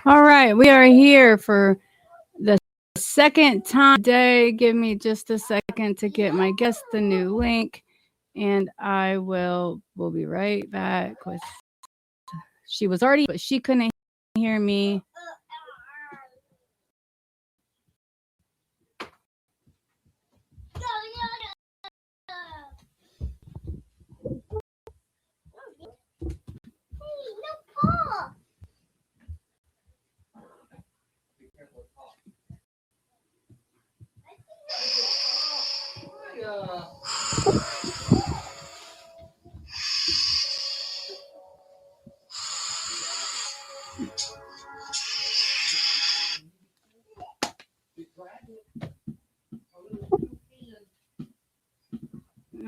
All right, we are here for the second time today. Give me just a second to get my guest the new link, and we'll be right back with. She was already, but she couldn't hear me.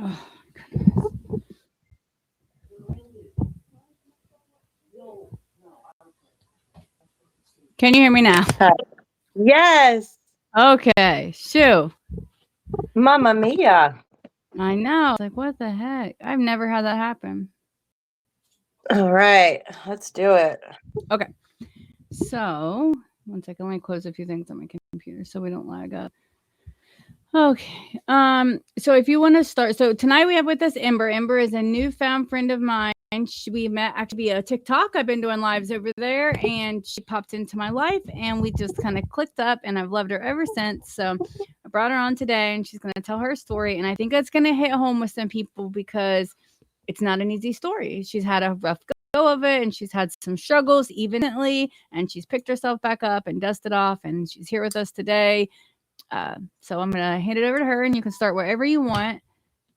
Oh, can you hear me now? Yes. Okay, shoo. Mamma mia. I know. Like, what the heck? I've never had that happen. All right, let's do it. Okay. So, one second. Let me close a few things on my computer so we don't lag up. Okay. So if you want to start, so tonight we have with us Ember. Ember is a newfound friend of mine. We met actually via TikTok. I've been doing lives over there, and she popped into my life, and we just kind of clicked up, and I've loved her ever since. So I brought her on today, and she's going to tell her story, and I think it's going to hit home with some people because it's not an easy story. She's had a rough go of it, and she's had some struggles evenly, and she's picked herself back up and dusted off, and she's here with us today. So I'm gonna hand it over to her, and you can start wherever you want.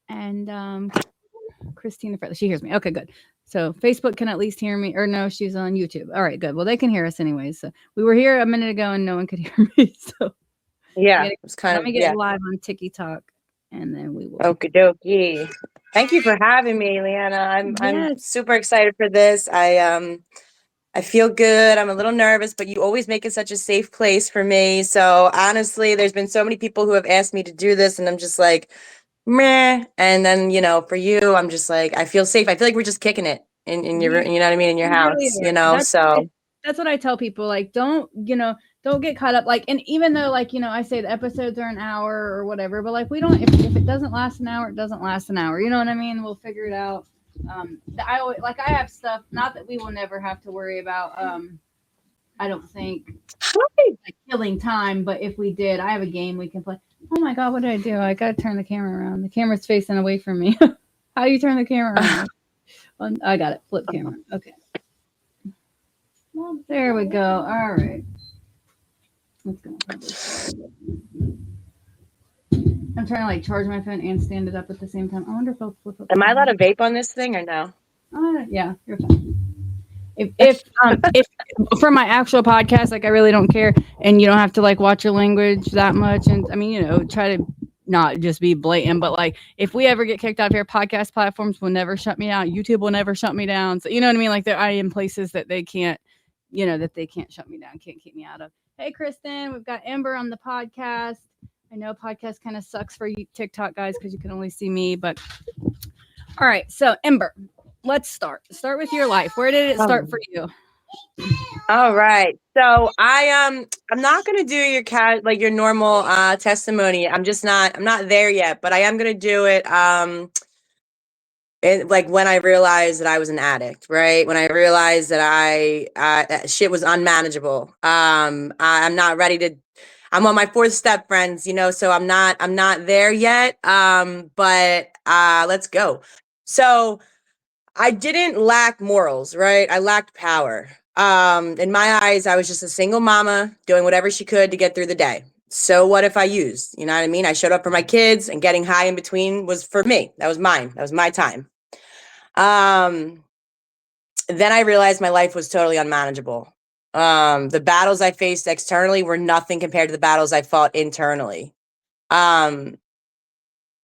And Christina, she hears me. Okay, good. So Facebook can at least hear me, or no, she's on YouTube. All right, good. Well, they can hear us anyways. So we were here a minute ago, and no one could hear me. So yeah, it's kind let me get live on TikTok, and then we will. Okie dokie. Thank you for having me, Leanna. I'm super excited for this. I feel good. I'm a little nervous, but you always make it such a safe place for me. So honestly, there's been so many people who have asked me to do this, and I'm just like, meh. And then, for you, I'm just like, I feel safe. I feel like we're just kicking it in your, you know what I mean, in your house, That's what I tell people. Like, don't get caught up. Like, and even though, like, I say the episodes are an hour or whatever, but like, we don't, if it doesn't last an hour, it doesn't last an hour. You know what I mean? We'll figure it out. I always, like, I have stuff, not that we will never have to worry about, I don't think, like, killing time, but if we did, I have a game we can play. Oh my God, what did I do? I got to turn the camera around. The camera's facing away from me. How do you turn the camera around? I got it. Flip camera. Okay. Well, there we go. All right. Let's go. I'm trying to like charge my phone and stand it up at the same time. I wonder if I'll flip up. Am I allowed to vape on this thing or no? Yeah, you're fine. If for my actual podcast, like, I really don't care, and you don't have to like watch your language that much, and I mean, try to not just be blatant, but like, if we ever get kicked out of here, podcast platforms will never shut me down. YouTube will never shut me down. So you know what I mean? Like, I am places that they can't, that they can't shut me down, can't keep me out of. Hey, Kristen, we've got Ember on the podcast. I know podcast kind of sucks for you TikTok guys because you can only see me, but all right. So Ember, let's start with your life. Where did it start for you? All right. So I'm not gonna do your normal testimony. I'm not there yet, but I am gonna do it. Like when I realized that I was an addict, right? When I realized that shit was unmanageable. I'm not ready to. I'm on my fourth step, friends. So I'm not there yet. But let's go. So I didn't lack morals, right? I lacked power. In my eyes, I was just a single mama doing whatever she could to get through the day. So what if I used? You know what I mean? I showed up for my kids, and getting high in between was for me. That was mine. That was my time. Then I realized my life was totally unmanageable. The battles I faced externally were nothing compared to the battles I fought internally. And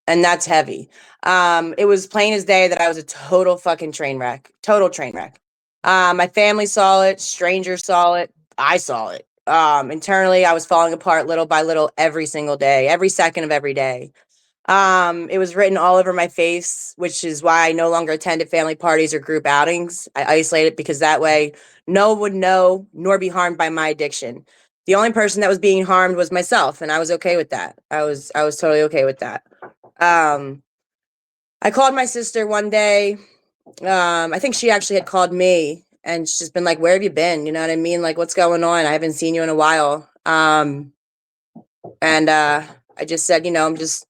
that's heavy. It was plain as day that I was a total fucking train wreck. Total train wreck. My family saw it. Strangers saw it. I saw it. Internally, I was falling apart little by little every single day, every second of every day. It was written all over my face, which is why I no longer attended family parties or group outings. I isolated because that way no one would know nor be harmed by my addiction. The only person that was being harmed was myself, and I was okay with that. I was totally okay with that. I called my sister one day. I think she actually had called me, and she's been like, "Where have you been? You know what I mean? Like, what's going on? I haven't seen you in a while." And I just said, I'm just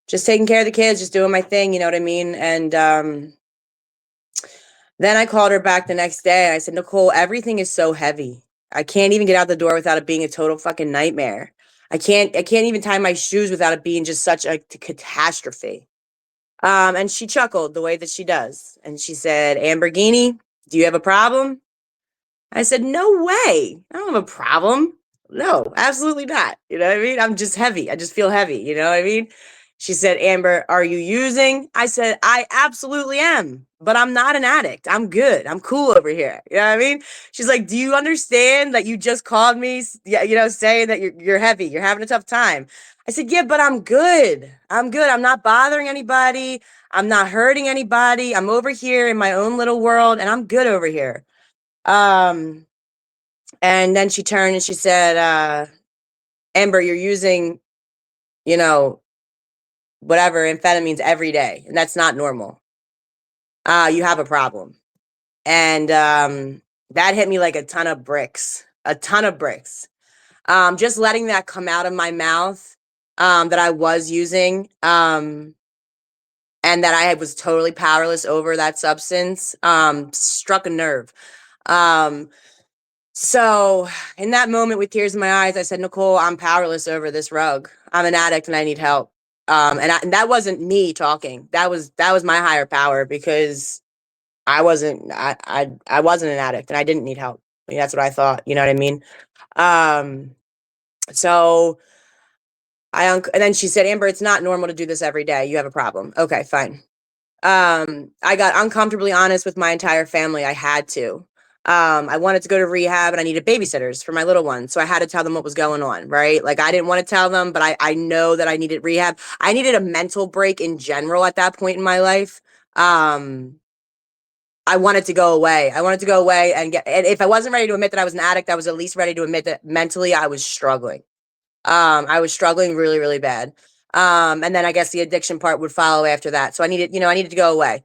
taking care of the kids, just doing my thing, you know what I mean? And then I called her back the next day and I said, Nicole, everything is so heavy. I can't even get out the door without it being a total fucking nightmare. I can't even tie my shoes without it being just such a catastrophe. And she chuckled the way that she does. And she said, Amberghini, do you have a problem? I said, no way. I don't have a problem. No, absolutely not. You know what I mean? I'm just heavy. I just feel heavy. You know what I mean? She said, Amber, are you using? I said, I absolutely am, but I'm not an addict. I'm good. I'm cool over here. You know what I mean? She's like, do you understand that you just called me, saying that you're heavy, you're having a tough time? I said, yeah, but I'm good. I'm good. I'm not bothering anybody. I'm not hurting anybody. I'm over here in my own little world and I'm good over here. And then she turned and she said, Amber, you're using, you know, whatever amphetamines every day, and that's not normal. You have a problem. And that hit me like a ton of bricks, a ton of bricks. Just letting that come out of my mouth, that I was using, and that I was totally powerless over that substance, struck a nerve. So in that moment with tears in my eyes, I said, Nicole, I'm powerless over this rug. I'm an addict and I need help. And that wasn't me talking. That was my higher power, because I wasn't an addict and I didn't need help. I mean, that's what I thought. You know what I mean? Um, so and then she said, Amber, it's not normal to do this every day. You have a problem. Okay, fine. I got uncomfortably honest with my entire family. I had to. I wanted to go to rehab and I needed babysitters for my little one. So I had to tell them what was going on, right? Like, I didn't want to tell them, but I know that I needed rehab. I needed a mental break in general at that point in my life. I wanted to go away. I wanted to go away and if I wasn't ready to admit that I was an addict, I was at least ready to admit that mentally I was struggling. I was struggling really, really bad. And then I guess the addiction part would follow after that. So I needed to go away.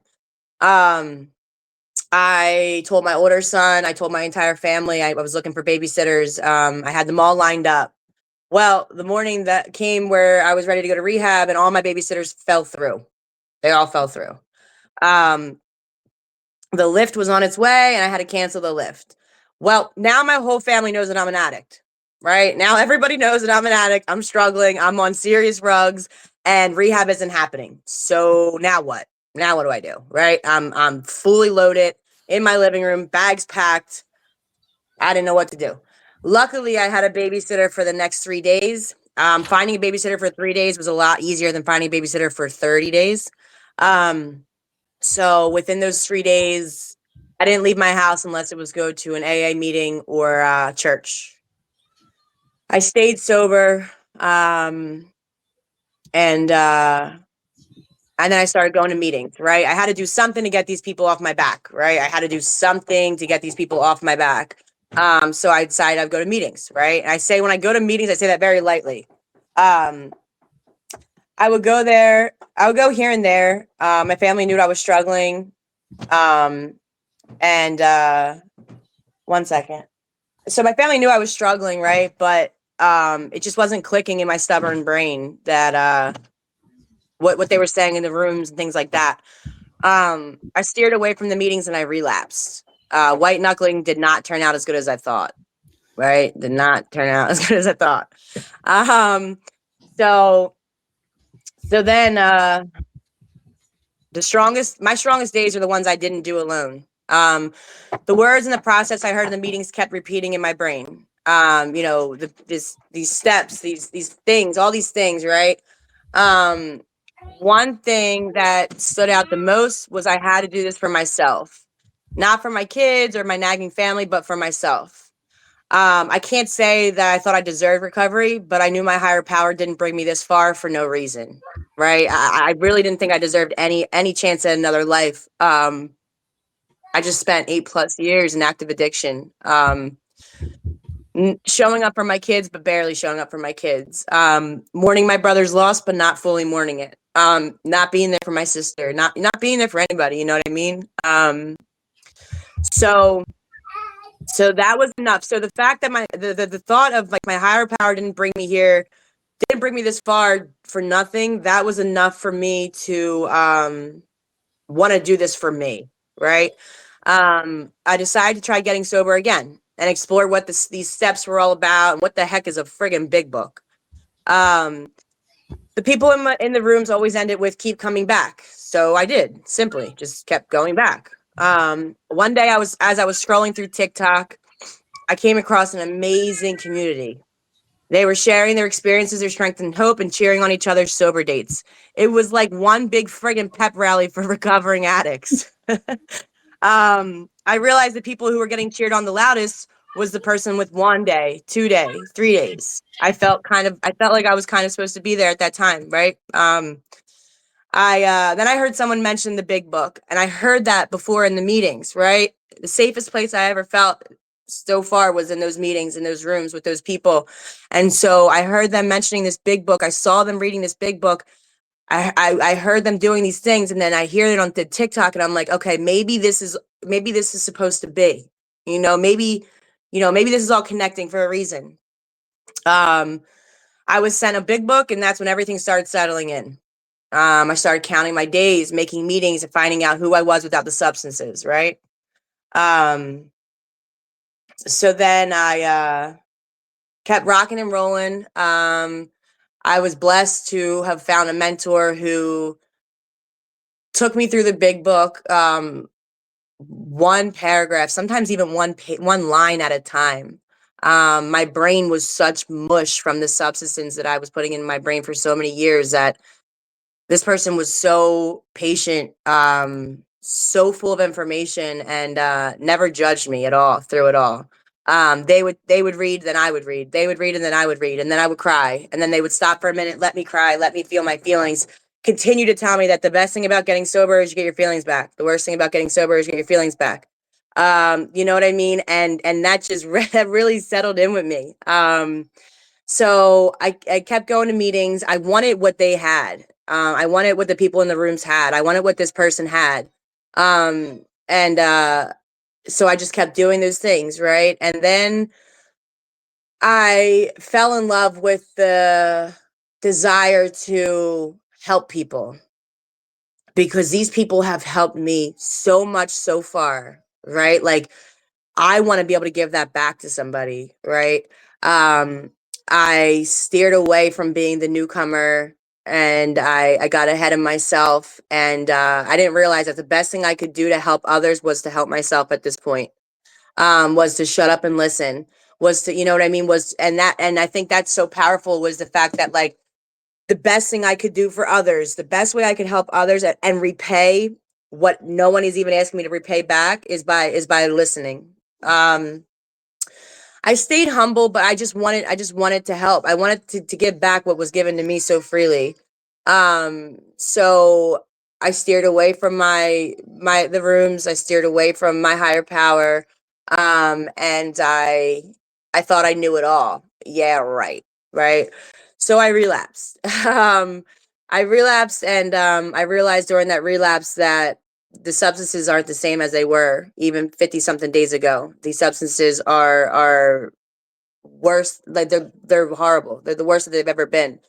I told my older son, I told my entire family, I was looking for babysitters. I had them all lined up. Well, the morning that came where I was ready to go to rehab and all my babysitters fell through. They all fell through. The lift was on its way and I had to cancel the lift. Well, now my whole family knows that I'm an addict, right? Now everybody knows that I'm an addict. I'm struggling. I'm on serious rugs and rehab isn't happening. So now what? Now what do I do? Right? I'm fully loaded in my living room, bags packed. I didn't know what to do. Luckily, I had a babysitter for the next 3 days. Finding a babysitter for 3 days was a lot easier than finding a babysitter for 30 days. So within those 3 days, I didn't leave my house unless it was go to an AA meeting or church. I stayed sober, and then I started going to meetings, right? I had to do something to get these people off my back, right? I had to do something to get these people off my back. So I decided I'd go to meetings, right? And I say when I go to meetings, I say that very lightly. I would go there. I would go here and there. My family knew I was struggling. And one second. So my family knew I was struggling, right? But it just wasn't clicking in my stubborn brain that what they were saying in the rooms and things like that. I steered away from the meetings and I relapsed. White knuckling did not turn out as good as I thought. Right? Did not turn out as good as I thought. So then my strongest days are the ones I didn't do alone. The words and the process I heard in the meetings kept repeating in my brain. These steps, these things, all these things, right? One thing that stood out the most was I had to do this for myself, not for my kids or my nagging family, but for myself. I can't say that I thought I deserved recovery, but I knew my higher power didn't bring me this far for no reason. right? I really didn't think I deserved any chance at another life. I just spent 8+ years in active addiction. Showing up for my kids, but barely showing up for my kids. Mourning my brother's loss, but not fully mourning it. Not being there for my sister, not being there for anybody. You know what I mean? So that was enough. So the fact that the thought of like my higher power didn't bring me here, didn't bring me this far for nothing. That was enough for me to want to do this for me, right? I decided to try getting sober again and explore what these steps were all about and what the heck is a friggin' big book. The people in the rooms always ended with keep coming back. So I did, simply just kept going back. One day as I was scrolling through TikTok, I came across an amazing community. They were sharing their experiences, their strength and hope, and cheering on each other's sober dates. It was like one big friggin' pep rally for recovering addicts. I realized the people who were getting cheered on the loudest was the person with 1 day, 2 day, 3 days. I felt like I was kind of supposed to be there at that time, right? Then I heard someone mention the big book, and I heard that before in the meetings, right? The safest place I ever felt so far was in those meetings, in those rooms with those people. And so I heard them mentioning this big book. I saw them reading this big book. I heard them doing these things, and then I hear it on the TikTok, and I'm like, okay, maybe this is supposed to be, maybe this is all connecting for a reason. I was sent a big book, and that's when everything started settling in. I started counting my days, making meetings, and finding out who I was without the substances, right? So then I kept rocking and rolling. I was blessed to have found a mentor who took me through the big book, one paragraph, sometimes even one line at a time. My brain was such mush from the substances that I was putting in my brain for so many years that this person was so patient, so full of information, and never judged me at all through it all. They would read, then I would read. They would read, and then I would read, and then I would cry, and then they would stop for a minute, let me cry, let me feel my feelings. Continue to tell me that the best thing about getting sober is you get your feelings back. The worst thing about getting sober is you get your feelings back. You know what I mean? And that just really settled in with me. So I kept going to meetings. I wanted what they had. I wanted what the people in the rooms had. I wanted what this person had. And so I just kept doing those things, right? And then I fell in love with the desire to help people, because these people have helped me so much so far, right? Like, I want to be able to give that back to somebody, right? I steered away from being the newcomer, and I got ahead of myself, and I didn't realize that the best thing I could do to help others was to help myself at this point. Was to shut up and listen, was to, you know what I mean? And I think that's so powerful, was the fact that, like, the best thing I could do for others, the best way I could help others and repay what no one is even asking me to repay back is by listening. I stayed humble, but I just wanted to help. I wanted to give back what was given to me so freely. So I steered away from the rooms. I steered away from my higher power. And I thought I knew it all. Yeah, right. Right. So I relapsed. I relapsed, and I realized during that relapse that the substances aren't the same as they were even 50 something days ago. These substances are worse. Like, they're horrible. They're the worst that they've ever been.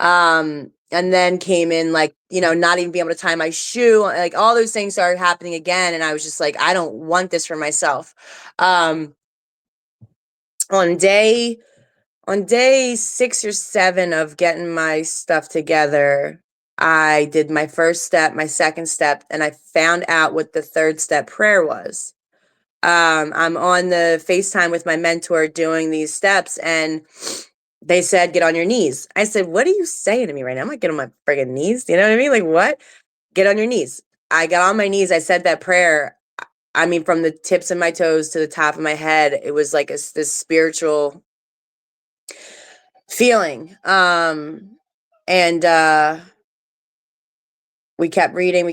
And then came in, like, not even being able to tie my shoe, like, all those things started happening again. And I was just like, I don't want this for myself. On day 6 or 7 of getting my stuff together, I did my first step, my second step, and I found out what the third step prayer was. I'm on the FaceTime with my mentor doing these steps, and they said, get on your knees. I said, what are you saying to me right now? I'm not getting on my friggin' knees. You know what I mean? Like, what? Get on your knees. I got on my knees. I said that prayer. I mean, from the tips of my toes to the top of my head, it was like this spiritual feeling. And we kept reading,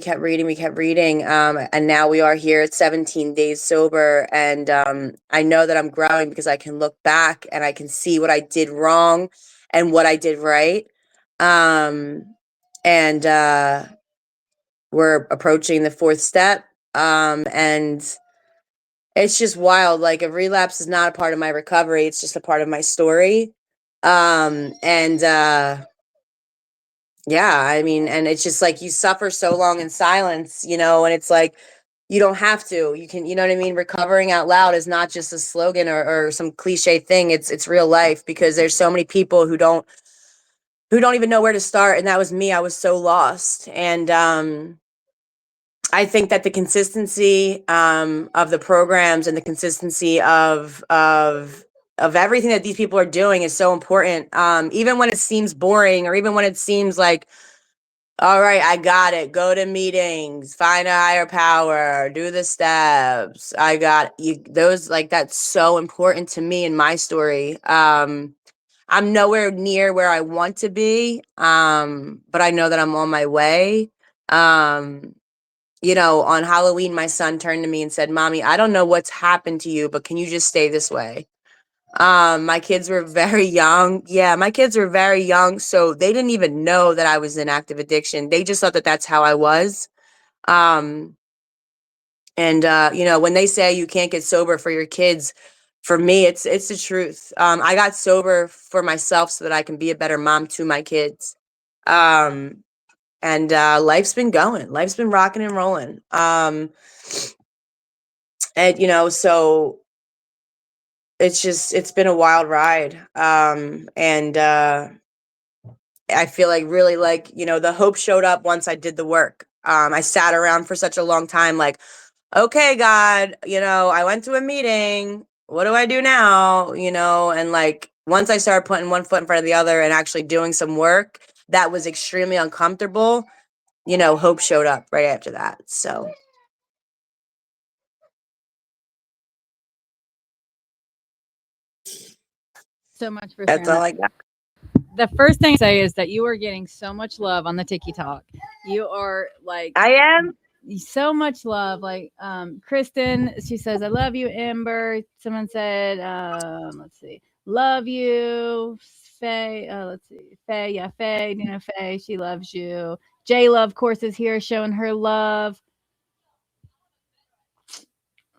and now we are here at 17 days sober. And I know that I'm growing because I can look back and I can see what I did wrong and what I did right. And we're approaching the fourth step. And it's just wild. Like, a relapse is not a part of my recovery. It's just a part of my story. And yeah, I mean, and it's just like you suffer so long in silence, you know, and it's like you don't have to. You can, you know what I mean? Recovering out loud is not just a slogan or some cliche thing. It's real life, because there's so many people who don't even know where to start. And that was me. I was so lost. And I think that the consistency of the programs and the consistency of everything that these people are doing is so important. Even when it seems boring, or even when it seems like, all right, I got it. Go to meetings, find a higher power, do the steps. I got you. Those, like, that's so important to me in my story. I'm nowhere near where I want to be. But I know that I'm on my way. You know, on Halloween, my son turned to me and said, "Mommy, I don't know what's happened to you, but can you just stay this way?" My kids were very young. Yeah, my kids were very young, so they didn't even know that I was in active addiction. They just thought that that's how I was. Um, and you know, when they say you can't get sober for your kids, for me, it's the truth. I got sober for myself so that I can be a better mom to my kids. Um, and life's been going. Life's been rocking and rolling. And you know, so it's been a wild ride. And I feel like, really, like, you know, the hope showed up once I did the work. I sat around for such a long time, like, okay, God, you know, I went to a meeting. What do I do now? You know, and like, once I started putting one foot in front of the other and actually doing some work that was extremely uncomfortable, you know, hope showed up right after that. So So much for that's sharing all that. I got. The first thing I say is that you are getting so much love on the TikTok. You are like I am. so much love. Like Kristen, she says, "I love you, Ember." Someone said, let's see, "Love you." Faye, let's see, Faye, yeah, Faye, Faye, she loves you. J Love, of course, is here showing her love.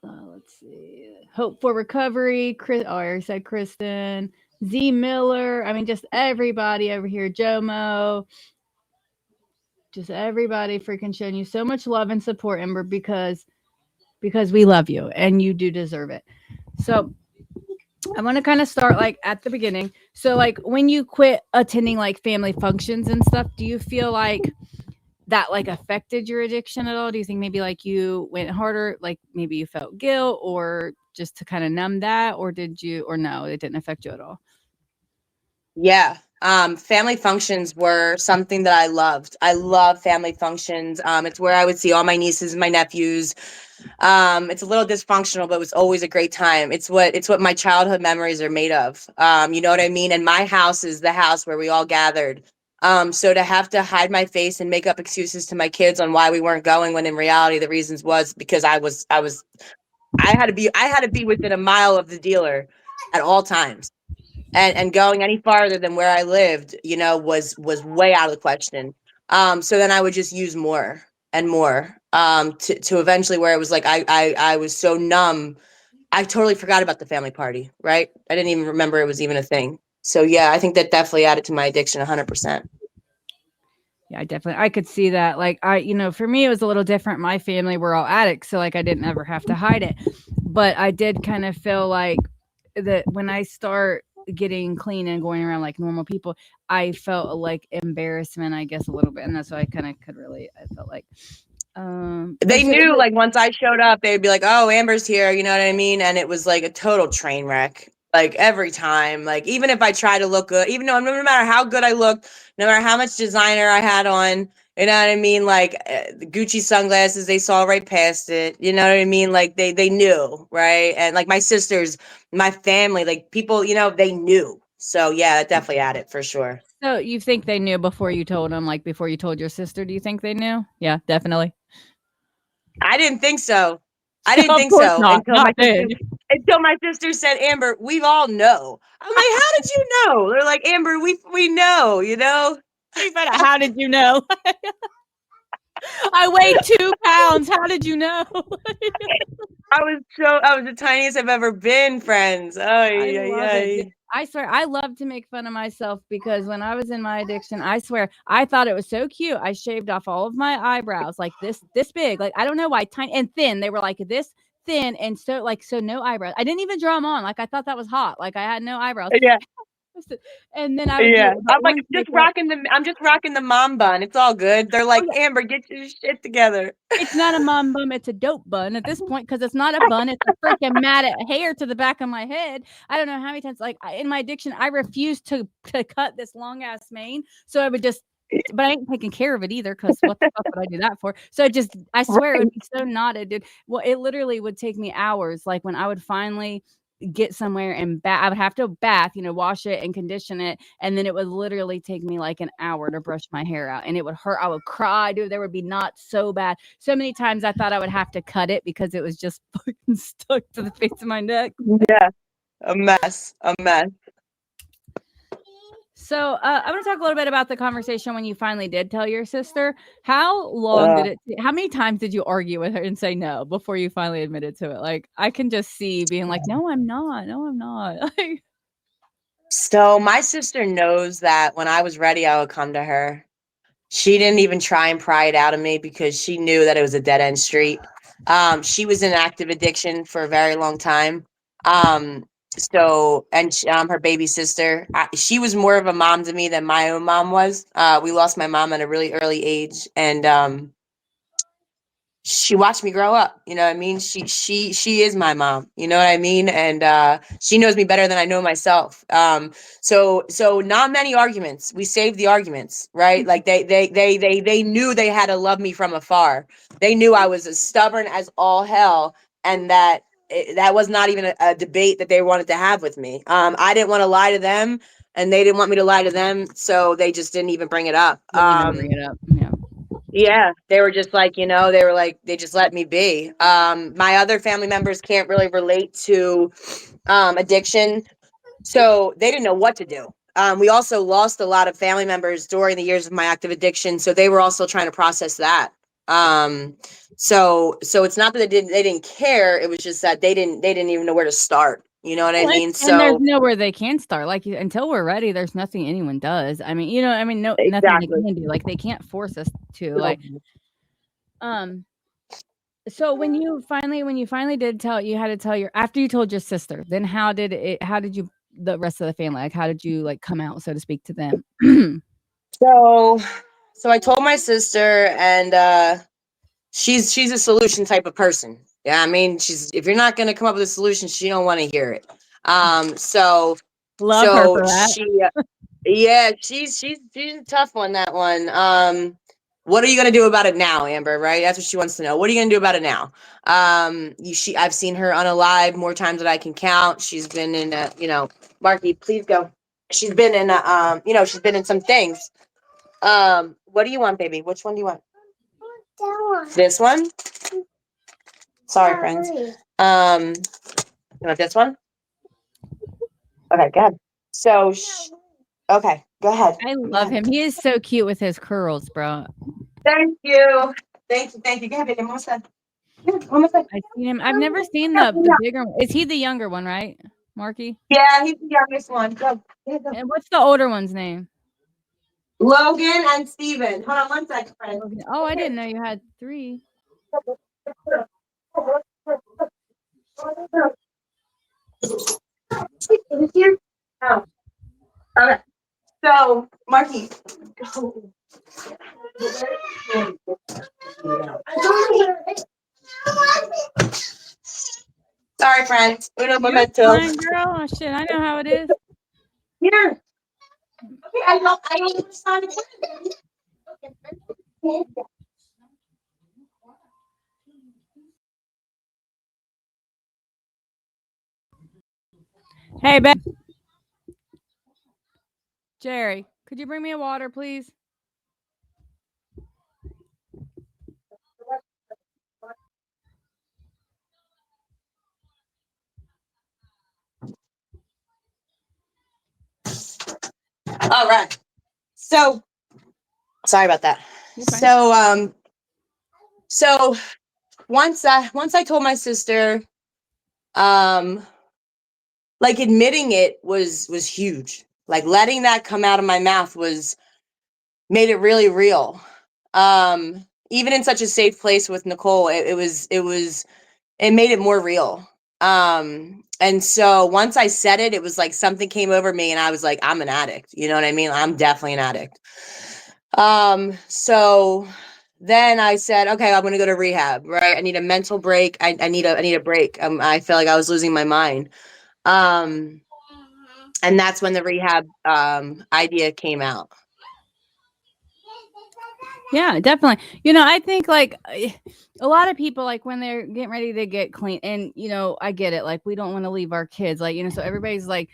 Let's see, Hope for Recovery. Chris, oh, I already said Kristen. Z Miller. I mean, just everybody over here. Jomo. Just everybody freaking showing you so much love and support, Ember, because we love you and you do deserve it. So I want to kind of start like at the beginning. So like when you quit attending like family functions and stuff, do you feel like that like affected your addiction at all? Do you think maybe like you went harder, like maybe you felt guilt or just to kind of numb that, or did you, or no, it didn't affect you at all? Yeah. Family functions were something that I loved. I love family functions. It's where I would see all my nieces and my nephews. It's a little dysfunctional, but it was always a great time. It's what my childhood memories are made of. You know what I mean? And my house is the house where we all gathered. So to have to hide my face and make up excuses to my kids on why we weren't going, when in reality the reasons was because I had to be within a mile of the dealer at all times. And going any farther than where I lived, you know, was way out of the question. So then I would just use more and more, to eventually where it was like I was so numb, I totally forgot about the family party, right? I didn't even remember it was even a thing. So yeah, I think that definitely added to my addiction 100%. Yeah, I definitely, I could see that. Like for me, it was a little different. My family were all addicts, so like I didn't ever have to hide it. But I did kind of feel like that when I start getting clean and going around like normal people, I felt like embarrassment, I guess, a little bit, and that's why I kind of could relate. I felt like, They knew, like, once I showed up, they'd be like, "Oh, Amber's here," you know what I mean? And it was like a total train wreck. Like, every time, like, even if I try to look good, even though no matter how good I looked, no matter how much designer I had on, you know what I mean? Like, the Gucci sunglasses, they saw right past it. You know what I mean? Like, they knew, right? And like my sisters, my family, like people, you know, they knew. So yeah, it definitely added for sure. So you think they knew before you told them, like before you told your sister? Do you think they knew? Yeah, definitely. I didn't think so. I didn't Of think course so not. Not then. until my sister said, Amber, we all know. I'm like, how did you know? They're like, Amber, we know, you know? How did you know? I weighed 2 pounds. How did you know? I was the tiniest I've ever been, friends. I Ay, ay, love it. ay. I swear, I love to make fun of myself because when I was in my addiction, I swear, I thought it was so cute. I shaved off all of my eyebrows, like this big. Like I don't know why, tiny and thin. They were like this thin and so no eyebrows. I didn't even draw them on. Like I thought that was hot. Like I had no eyebrows. Yeah. And then I would Yeah. do the I'm like, orange makeup. I'm just rocking the mom bun. It's all good. They're Oh, like, yeah. Amber, get your shit together. It's not a mom bun, it's a dope bun at this point because it's not a bun, it's a freaking matted hair to the back of my head. I don't know how many times, like in my addiction, I refused to cut this long ass mane, so I would just. But I ain't taking care of it either because what the fuck would I do that for? So I swear it Right. would be so knotted, dude. Well, it literally would take me hours. Like when I would finally get somewhere and I would have to bath, wash it and condition it. And then it would literally take me like an hour to brush my hair out and it would hurt. I would cry, dude. There would be knots so bad. So many times I thought I would have to cut it because it was just fucking stuck to the face of my neck. Yeah. A mess. A mess. So I want to talk a little bit about the conversation when you finally did tell your sister. How long did it? How many times did you argue with her and say no before you finally admitted to it? Like I can just see being like, no, I'm not. No, I'm not. So my sister knows that when I was ready, I would come to her. She didn't even try and pry it out of me because she knew that it was a dead end street. She was in active addiction for a very long time. Um, her baby sister, she was more of a mom to me than my own mom was. We lost my mom at a really early age, and she watched me grow up. You know what I mean? She is my mom. You know what I mean? And she knows me better than I know myself. So not many arguments. We saved the arguments, right? Like they knew they had to love me from afar. They knew I was as stubborn as all hell, and that was not even a debate that they wanted to have with me. I didn't want to lie to them, and they didn't want me to lie to them, so they just didn't even bring it up. Didn't even bring it up. Yeah. Yeah, they were just like, they were like, they just let me be. My other family members can't really relate to addiction, so they didn't know what to do. We also lost a lot of family members during the years of my active addiction, so they were also trying to process that. So it's not that they didn't care, it was just that they didn't even know where to start. You know what I mean? And there's So nowhere they can start. Like until we're ready, there's nothing anyone does. I mean, no, nothing they exactly. can do. Like they can't force us to. Like, so when you finally did tell, you had to tell after you told your sister, then how did you the rest of the family, like how did you like come out, so to speak, to them? So I told my sister, and she's a solution type of person. Yeah, I mean, if you're not gonna come up with a solution, she don't want to hear it. Love her for that. Yeah, she's a tough one. That one. What are you gonna do about it now, Amber? Right? That's what she wants to know. What are you gonna do about it now? I've seen her unalive more times than I can count. She's been in Marky, please go. She's been in she's been in some things. What do you want, baby? Which one do you want? This one? Sorry, friends. You want this one? Okay, go ahead. So, okay, go ahead. I love him. He is so cute with his curls, bro. Thank you. Thank you. Go ahead, baby. I'm almost done. I've seen him. I've never seen the bigger one. Is he the younger one, right, Marky? Yeah, he's the youngest one. Go. And what's the older one's name? Logan and Steven. Hold on one second, friend. Oh, I didn't know you had 3. Oh, okay. So, Marky. Sorry, friends. Uno You're momento. fine, girl. Oh, shit, I know how it is. Here. Okay, I don't understand it. Hey, Ben. Jerry, Could you bring me a water, please? All right. So sorry about that. You're fine. So once I told my sister, like admitting it was huge. Like letting that come out of my mouth made it really real. Even in such a safe place with Nicole, it made it more real. And so once I said it, it was like something came over me and I was like, I'm an addict. You know what I mean? I'm definitely an addict. So then I said, okay, I'm going to go to rehab, right? I need a mental break. I need a break. I felt like I was losing my mind. And that's when the rehab, idea came out. Yeah, definitely. I think like a lot of people, like when they're getting ready to get clean, and I get it. Like we don't want to leave our kids, like so everybody's like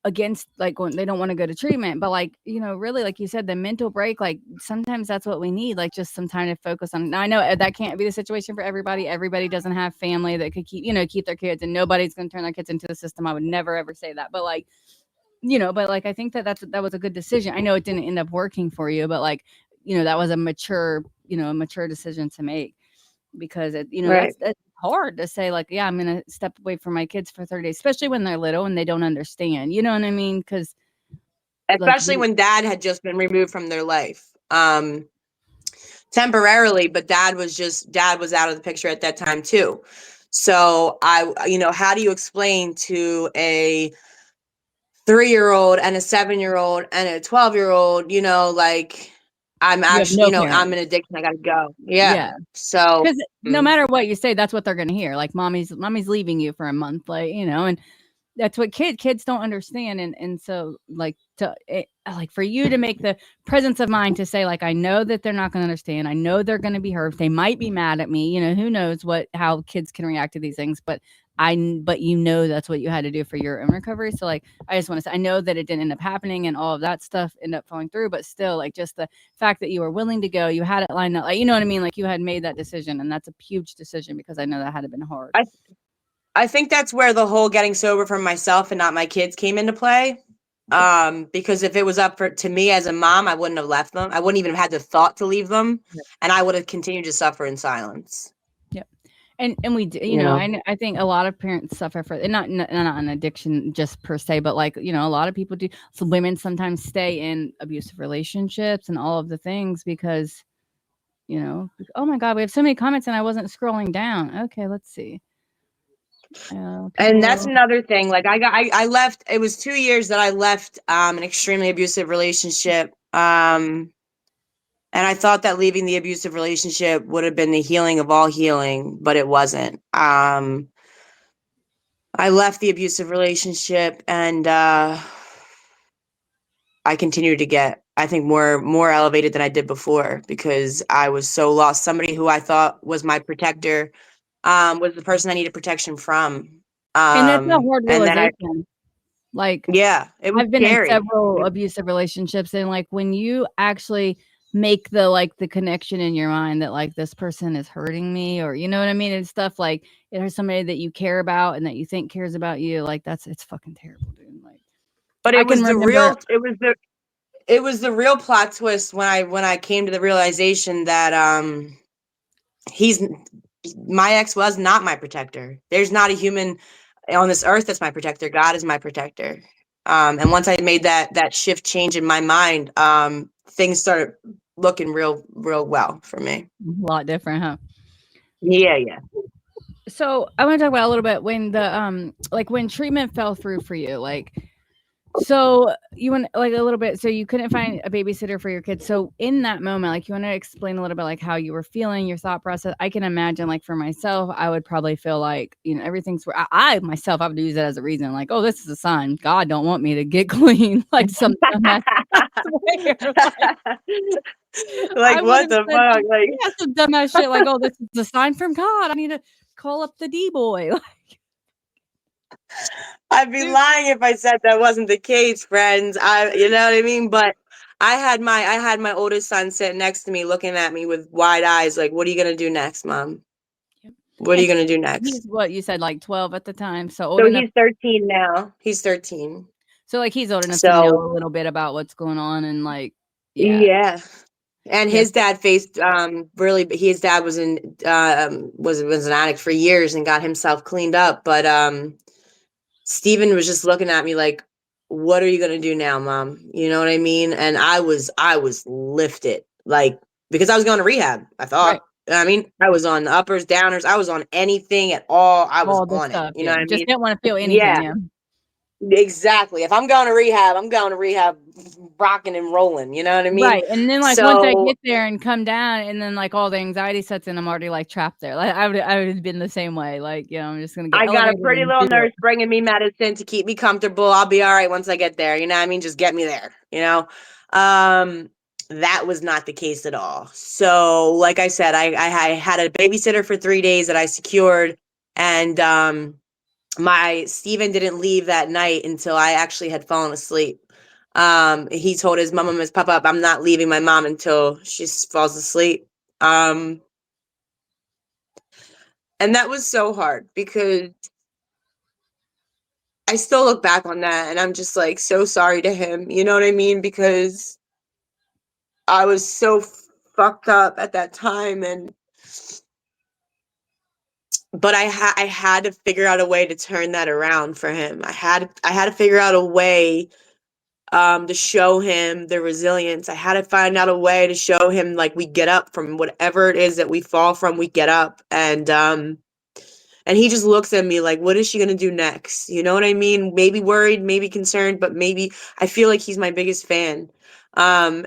against like when they don't want to go to treatment, but like really, like you said, the mental break, like sometimes that's what we need, like just some time to focus on. Now I know that can't be the situation for everybody. Everybody doesn't have family that could keep their kids, and nobody's going to turn their kids into the system. I would never ever say that, but like but like I think that was a good decision. I know it didn't end up working for you, but like that was a mature decision to make, because Right. that's hard to say, like, yeah, I'm gonna step away from my kids for 30 days, especially when they're little and they don't understand, you know what I mean? Because like Especially when dad had just been removed from their life. Temporarily, but dad was out of the picture at that time too. So how do you explain to a 3-year-old and a 7-year-old and a 12-year-old, like I'm you have actually, no I'm parents. an addiction. I gotta go. Yeah. Yeah, So because no matter what you say, that's what they're gonna hear. Like mommy's leaving you for a month, like and that's what kids don't understand. And so like like for you to make the presence of mind to say, like, I know that they're not going to understand, I know they're going to be hurt, they might be mad at me, who knows how kids can react to these things, but that's what you had to do for your own recovery. So like I just want to say, I know that it didn't end up happening and all of that stuff ended up falling through, but still, like, just the fact that you were willing to go, you had it lined up, like, you know what I mean, like you had made that decision, and that's a huge decision, because I know that had been hard. I think that's where the whole getting sober for myself and not my kids came into play. Because if it was up to me as a mom, I wouldn't have left them. I wouldn't even have had the thought to leave them, and I would have continued to suffer in silence. Yep. And we do, I think a lot of parents suffer for, and not an addiction just per se, but like, a lot of people do. So women sometimes stay in abusive relationships and all of the things because, oh my God, we have so many comments and I wasn't scrolling down. Okay, let's see. And that's another thing. Like I left, it was 2 years that I left, an extremely abusive relationship. And I thought that leaving the abusive relationship would have been the healing of all healing, but it wasn't. I left the abusive relationship and, I continued to get, I think, more elevated than I did before, because I was so lost. Somebody who I thought was my protector, was the person I needed protection from. And that's a hard And then realization. Like, yeah, it was I've been in scary. several abusive relationships, and like when you actually make the connection in your mind that like this person is hurting me, or you know what I mean, and stuff, like it has somebody that you care about and that you think cares about you, like it's fucking terrible, dude. Like, But I it was wouldn't the remember. real, it was the real plot twist when I came to the realization that he's my ex was not my protector. There's not a human on this earth that's my protector. God is my protector. And once I made that shift change in my mind, things started looking real well for me. A lot different, huh? Yeah. So I want to talk about a little bit when the like when treatment fell through for you, like, so you went like a little bit, so you couldn't find a babysitter for your kids. So in that moment, like, you want to explain a little bit like how you were feeling, your thought process. I can imagine, like, for myself, I would probably feel like, everything's where I myself, I would use it as a reason, like, oh, this is a sign God don't want me to get clean, like some dumbass. I swear, Like I would what have the said fuck? some, Like yeah, some dumbass shit like, oh, this is a sign from God, I need to call up the D boy. I'd be lying if I said that wasn't the case, friends. You know what I mean? But I had my oldest son sitting next to me, looking at me with wide eyes, like, "What are you gonna do next, Mom? Yep. What are And you gonna do he's next?" what you said, like 12 at the time, so old So enough. he's 13 now. He's 13. So like he's old enough to know So a little bit about what's going on and like, yeah, yeah. And yeah, his dad faced really his dad was was an addict for years and got himself cleaned up. But Steven was just looking at me like, "What are you gonna do now, Mom?" You know what I mean? And I was lifted, like, because I was going to rehab, I right. thought. I mean, I was on the uppers, downers, I was on anything at all. I was All the on it. stuff, You know yeah. what I Just mean? didn't want to feel anything, Yeah. yeah. Exactly. If I'm going to rehab, I'm going to rehab rocking and rolling. You know what I mean? Right, and then, like, once I So get there and come down and then, like, all the anxiety sets in, I'm already, like, trapped there. Like, I would have been the same way, like, you know, I'm just gonna get I got a elevated pretty and little do it. nurse bringing me medicine to keep me comfortable. I'll be all right once I get there. You know what I mean? Just get me there, you know? Um, that was not the case at all. So, like I said, I had a babysitter for 3 days that I secured. And my Steven didn't leave that night until I actually had fallen asleep. He told his mom and his papa, I'm not leaving my mom until she falls asleep. And that was so hard because I still look back on that and I'm just like so sorry to him. You know what I mean? Because I was so fucked up at that time, and but I had to figure out a way to turn that around for him. I had to figure out a way to show him the resilience. I had to find out a way to show him, like, we get up from whatever it is that we fall from, we get up. And he just looks at me like, what is she going to do next? You know what I mean? Maybe worried, maybe concerned, but maybe I feel like he's my biggest fan. I'm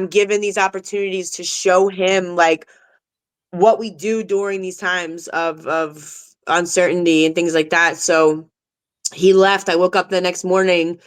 given these opportunities to show him, like, what we do during these times of uncertainty and things like that. So he left. I woke up the next morning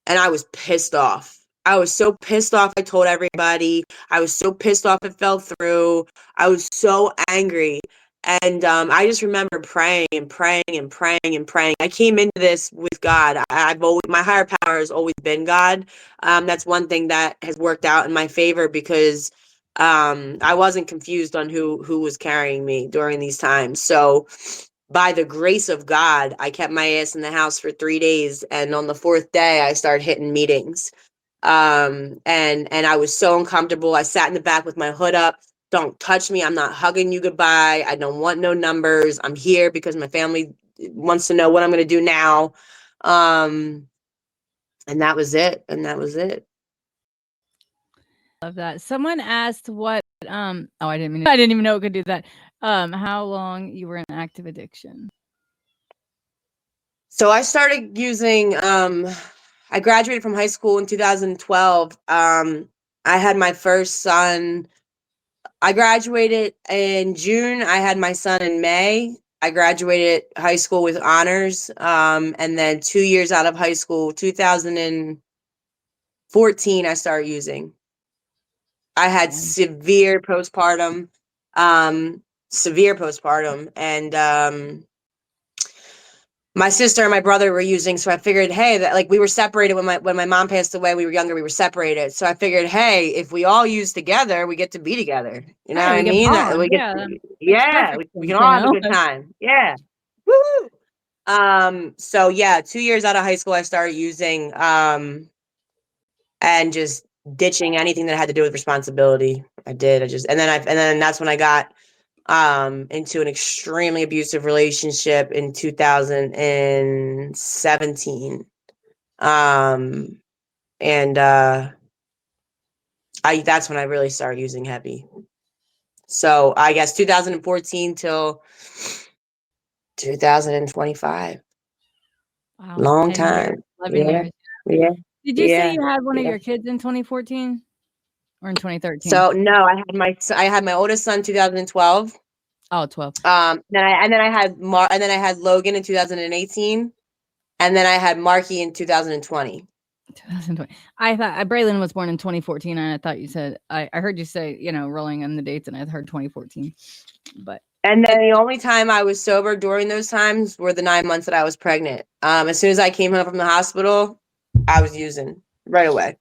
and I was pissed off. I was so pissed off. I told everybody. I was so pissed off it fell through. I was so angry. And I just remember praying and praying and praying and praying. I came into this with God. I've always, my higher power has always been God. That's one thing that has worked out in my favor because I wasn't confused on who was carrying me during these times. So by the grace of God, I kept my ass in the house for 3 days, and on the fourth day, I started hitting meetings. And I was so uncomfortable. I sat in the back with my hood up. Don't touch me. I'm not hugging you goodbye. I don't want no numbers. I'm here because my family wants to know what I'm going to do now. Um, and that was it. And that was it. Love that. Someone asked what, oh, I didn't even know it could do that. How long you were in active addiction. So I started using, I graduated from high school in 2012. I had my first son. I graduated in June. I had my son in May. I graduated high school with honors. And then 2 years out of high school, 2014, I started using. I had Yeah. severe postpartum, and my sister and my brother were using, so I figured, hey, that, like, we were separated when my mom passed away. We were younger, we were separated. So I figured, hey, if we all use together, we get to be together. You know what Right, I we get mean? bond. We get, Yeah, that makes yeah, perfect we sense, can you all have a know? good time. Yeah. Woo! So yeah, 2 years out of high school, I started using, and just ditching anything that had to do with responsibility. I did. And then that's when I got into an extremely abusive relationship in 2017. And I that's when I really started using heavy. So I guess 2014 till 2025. Wow, Long 10 years, time. 11 Yeah. years. Yeah. Did you say Yeah. you had one of Yeah. your kids in 2014 or in 2013? So no, I had my oldest son 2012. Oh, 12. Then I had Logan in 2018, and then I had Marky in 2020. 2020. I thought Braylon was born in 2014, and I thought you said I heard you say, you know, rolling in the dates, and I heard 2014. But And then the only time I was sober during those times were the 9 months that I was pregnant. As soon as I came home from the hospital, I was using right away.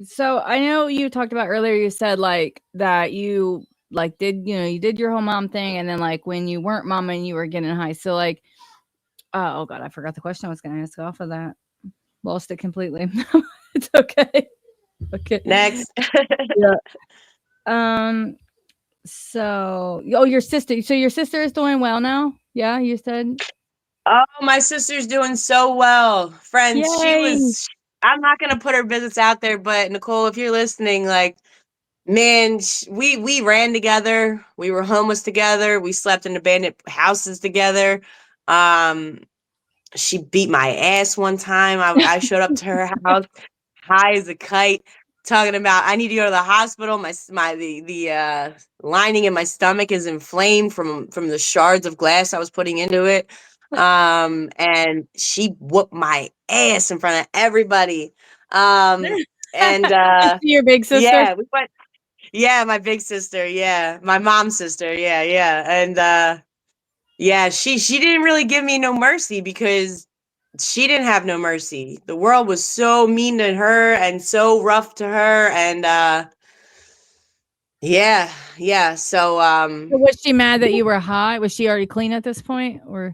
So I know you talked about earlier. You said like that you like did you did your whole mom thing, and then like when you weren't mom and you were getting high. So like, oh god, I forgot the question I was going to ask off of that. Lost it completely. It's okay. Okay. Next. Yeah. Um. So, oh, your sister. So your sister is doing well now. Yeah, you said. Oh, my sister's doing so well. Friends, Yay. I'm not going to put her business out there, but Nicole, if you're listening, like, man, we ran together. We were homeless together. We slept in abandoned houses together. Um, she beat my ass one time. I showed up to her house high as a kite, talking about I need to go to the hospital. The lining in my stomach is inflamed from the shards of glass I was putting into it. And she whooped my ass in front of everybody. And Is she your big sister? yeah, we went. Yeah, my big sister. Yeah, my mom's sister. Yeah, yeah, and yeah, she didn't really give me no mercy because she didn't have no mercy. The world was so mean to her and so rough to her, and yeah, yeah. So So was she mad that you were high? Was she already clean at this point, or?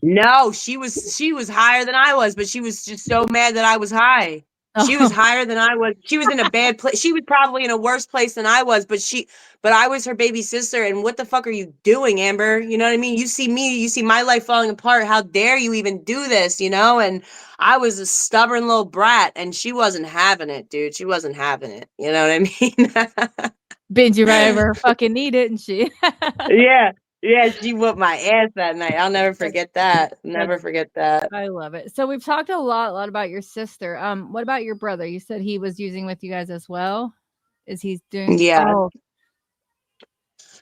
no, she was higher than I was, but she was just so mad that I was high. She was Oh, higher than I was. She was in a bad place. She was probably in a worse place than I was, but I was her baby sister. And what the fuck are you doing, Amber? You know what I mean? You see me, you see my life falling apart. How dare you even do this? You know? And I was a stubborn little brat, and she wasn't having it, dude. She wasn't having it. You know what I mean? bend you right over her fucking knee, didn't she? Yeah. Yeah, she whooped my ass that night. I'll never That's forget that. that's Never forget that. I love it. So we've talked a lot about your sister. What about your brother? You said he was using with you guys as well. Is he doing? Yeah. Oh,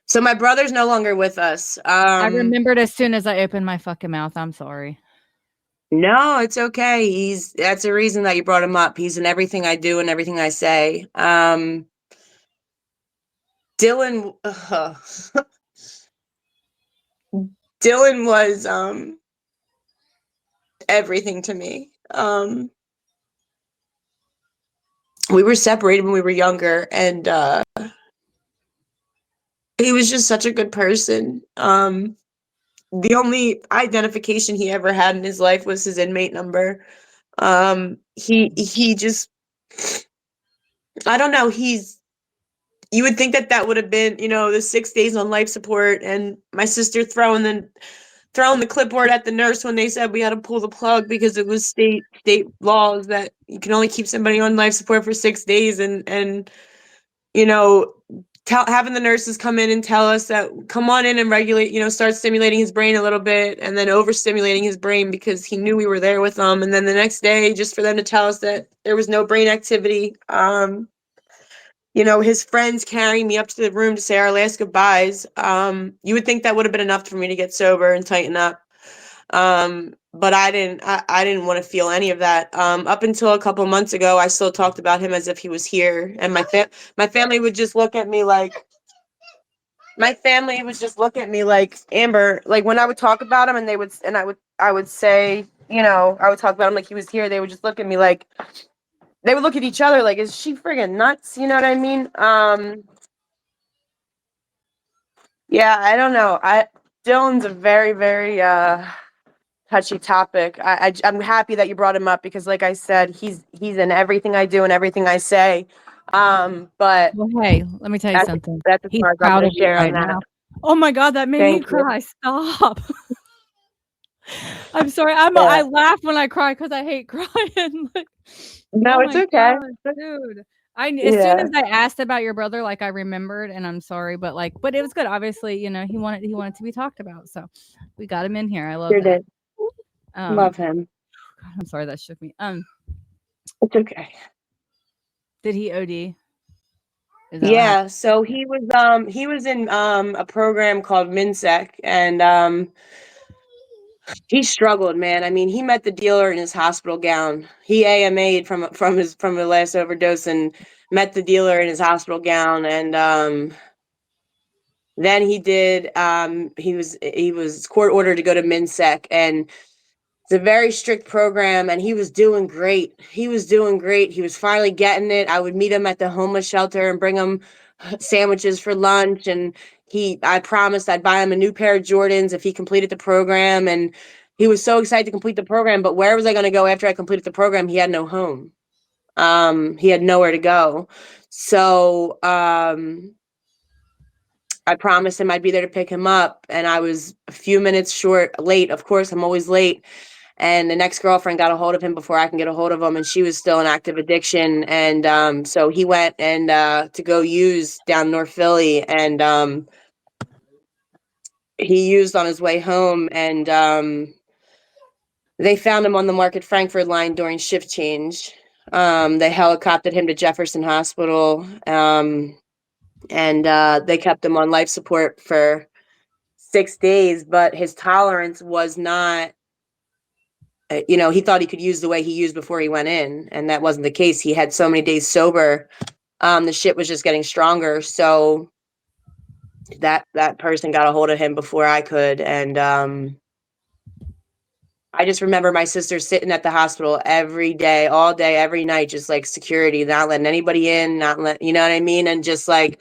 So my brother's no longer with us. I remembered as soon as I opened my fucking mouth. I'm sorry. No, it's okay. That's a reason that you brought him up. He's in everything I do and everything I say. Dylan Dylan was everything to me. We were separated when we were younger, and he was just such a good person. The only identification he ever had in his life was his inmate number. He just, I don't know, you would think that that would have been, the 6 days on life support, and my sister throwing the clipboard at the nurse when they said we had to pull the plug because it was state laws that you can only keep somebody on life support for 6 days, and you know having the nurses come in and tell us that come on in and regulate, start stimulating his brain a little bit, and then overstimulating his brain because he knew we were there with him, and then the next day just for them to tell us that there was no brain activity. His friends carrying me up to the room to say our last goodbyes. You would think that would have been enough for me to get sober and tighten up. But I didn't want to feel any of that. Up until a couple months ago, I still talked about him as if he was here. And my family would just look at me like, Amber, like when I would talk about him, and I would say, I would talk about him like he was here. They would just look at me like, they would look at each other like, is she friggin' nuts? You know what I mean? Yeah, I don't know. Dylan's a very, very touchy topic. I'm happy that you brought him up because, like I said, he's in everything I do and everything I say. But Well, hey, let me tell you that's something. that's as He's far as I'm proud going of to you share on right that. now. Oh my god, that made me Thank you. cry. Stop. I'm sorry. Yeah. I laugh when I cry because I hate crying. Like, No, oh it's my okay. god, dude. As soon Yeah, as I asked about your brother, like I remembered, and I'm sorry, but but it was good. Obviously, he wanted to be talked about, so we got him in here. I love sure that. did. Um, Love him. God, I'm sorry that shook me. It's okay. Did he OD? Is that what happened? Yeah, so he was in a program called MinSec, and he struggled, man. I mean, he met the dealer in his hospital gown. He AMA'd from the last overdose and met the dealer in his hospital gown, and then he was court ordered to go to MinSec, and It's a very strict program, and he was doing great. He was doing great. He was finally getting it. I would meet him at the homeless shelter and bring him sandwiches for lunch. And I promised I'd buy him a new pair of Jordans if he completed the program. And he was so excited to complete the program. But where was I going to go after I completed the program? He had no home. He had nowhere to go. So I promised him I'd be there to pick him up, and I was a few minutes late. Of course, I'm always late. And the next girlfriend got a hold of him before I can get a hold of him, and she was still in active addiction. And so he went and to go use down North Philly, and he used on his way home, and they found him on the Market Frankfurt line during shift change. They helicoptered him to Jefferson Hospital, and they kept him on life support for 6 days, but his tolerance was not, he thought he could use the way he used before he went in, and that wasn't the case. He had so many days sober. The shit was just getting stronger. So that person got a hold of him before I could. And I just remember my sister sitting at the hospital every day, all day, every night, just like security, not letting anybody in, you know what I mean? And just like.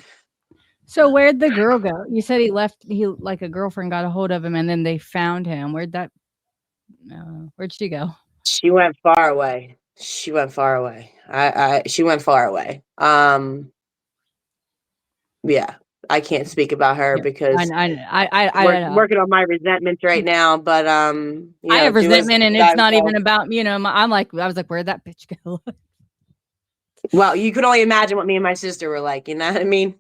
So where'd the girl go? You said like a girlfriend got a hold of him and then they found him. Where'd she go? She went far away. She went far away. She went far away. Yeah, I can't speak about her because I working on my resentments right now. But I have resentment, and it's not even about I was like, where'd that bitch go? Well, you could only imagine what me and my sister were like. You know what I mean?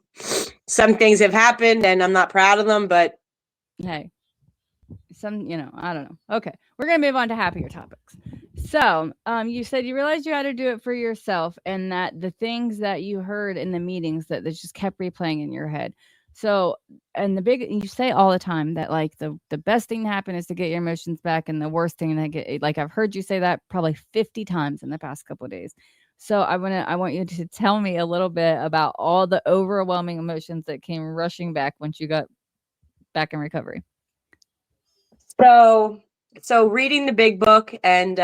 Some things have happened, and I'm not proud of them. But hey, I don't know. Okay, we're gonna move on to happier topics. So, you said you realized you had to do it for yourself, and that the things that you heard in the meetings that just kept replaying in your head. So, and you say all the time that like the best thing to happen is to get your emotions back, and the worst thing to get, like I've heard you say that probably 50 times in the past couple of days. So I want you to tell me a little bit about all the overwhelming emotions that came rushing back once you got back in recovery. So reading the big book and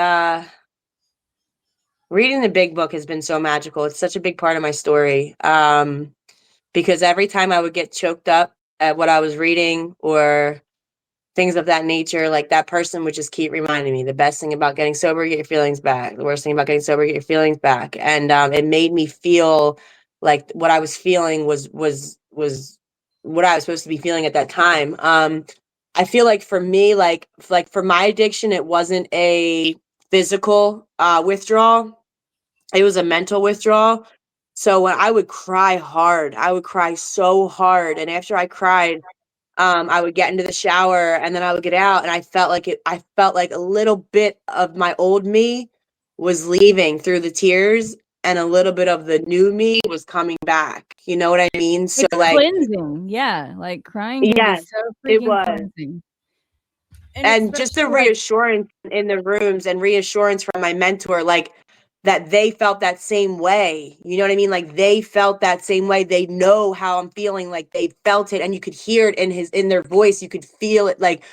reading the big book has been so magical. It's such a big part of my story. Because every time I would get choked up at what I was reading or things of that nature, like that person would just keep reminding me, the best thing about getting sober, get your feelings back. The worst thing about getting sober, get your feelings back. And it made me feel like what I was feeling was what I was supposed to be feeling at that time. I feel like for me, like for my addiction, it wasn't a physical withdrawal. It was a mental withdrawal. So when I would cry hard, I would cry so hard. And after I cried, I would get into the shower and then I would get out and I felt like a little bit of my old me was leaving through the tears and a little bit of the new me was coming back. You know what I mean? So it's like cleansing. Yeah. Like crying can be so freaking cleansing. And just the reassurance in the rooms and reassurance from my mentor, like that they felt that same way. You know what I mean? Like they felt that same way. They know how I'm feeling. Like they felt it and you could hear it in their voice. You could feel it. Like,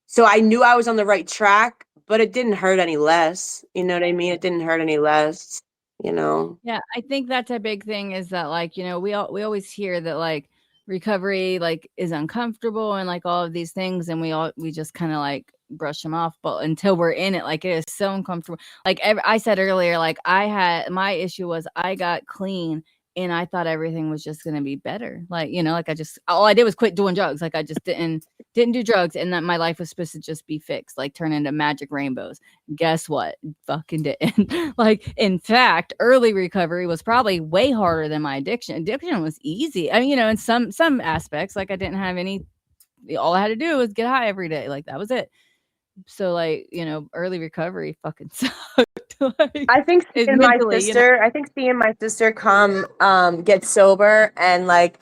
so I knew I was on the right track, but it didn't hurt any less. You know what I mean? It didn't hurt any less, Yeah, I think that's a big thing is that like, we always hear that like recovery like is uncomfortable and like all of these things, and we just kind of like brush them off, but until we're in it, like it is so uncomfortable. Like I said earlier, like my issue was I got clean and I thought everything was just going to be better. Like, like all I did was quit doing drugs. Like I just didn't do drugs, and that my life was supposed to just be fixed, like turn into magic rainbows. Guess what? Fucking didn't. Like, in fact, early recovery was probably way harder than my addiction. Addiction was easy. I mean, in some aspects, like I didn't have any, all I had to do was get high every day. Like that was it. So like, early recovery fucking sucked. Like, I think seeing my sister come get sober and like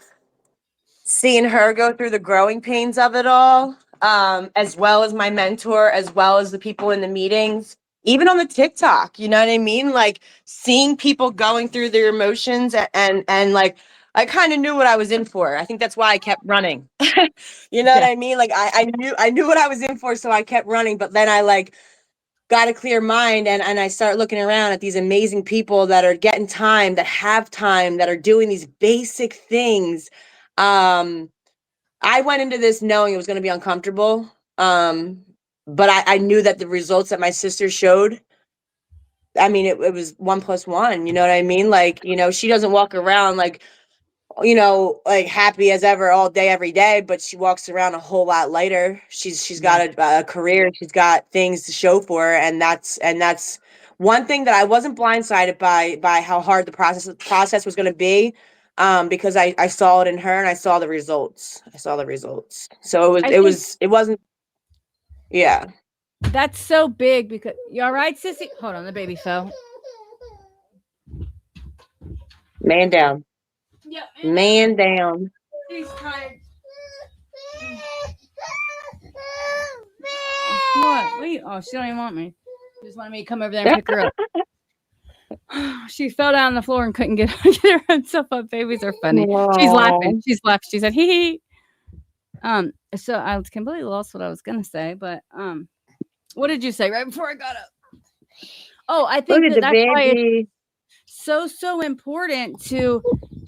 seeing her go through the growing pains of it all, as well as my mentor, as well as the people in the meetings, even on the TikTok, you know what I mean? Like seeing people going through their emotions and like, I kind of knew what I was in for. I think that's why I kept running. You know what I mean? Like I knew what I was in for, so I kept running. But then I like got a clear mind, and I start looking around at these amazing people that are getting time, that have time, that are doing these basic things. I went into this knowing it was going to be uncomfortable. But I knew that the results that my sister showed, I mean, it was 1+1, you know what I mean? Like, she doesn't walk around like, like happy as ever all day, every day, but she walks around a whole lot lighter. She's got a career, she's got things to show for her. And that's one thing that I wasn't blindsided by how hard the process was going to be. Because I saw it in her, and I saw the results. So it wasn't, yeah. That's so big because you all right, sissy? Hold on, the baby fell. Man down. Yeah, Man down. she's tired. What? Wait. Oh, she don't even want me. She just wanted me to come over there and pick her up. She fell down on the floor and couldn't get herself up. Babies are funny. She's laughing. She's laughing. She said, hee hee. So I completely lost what I was gonna say, but what did you say right before I got up? Oh, I think that's why it's so important to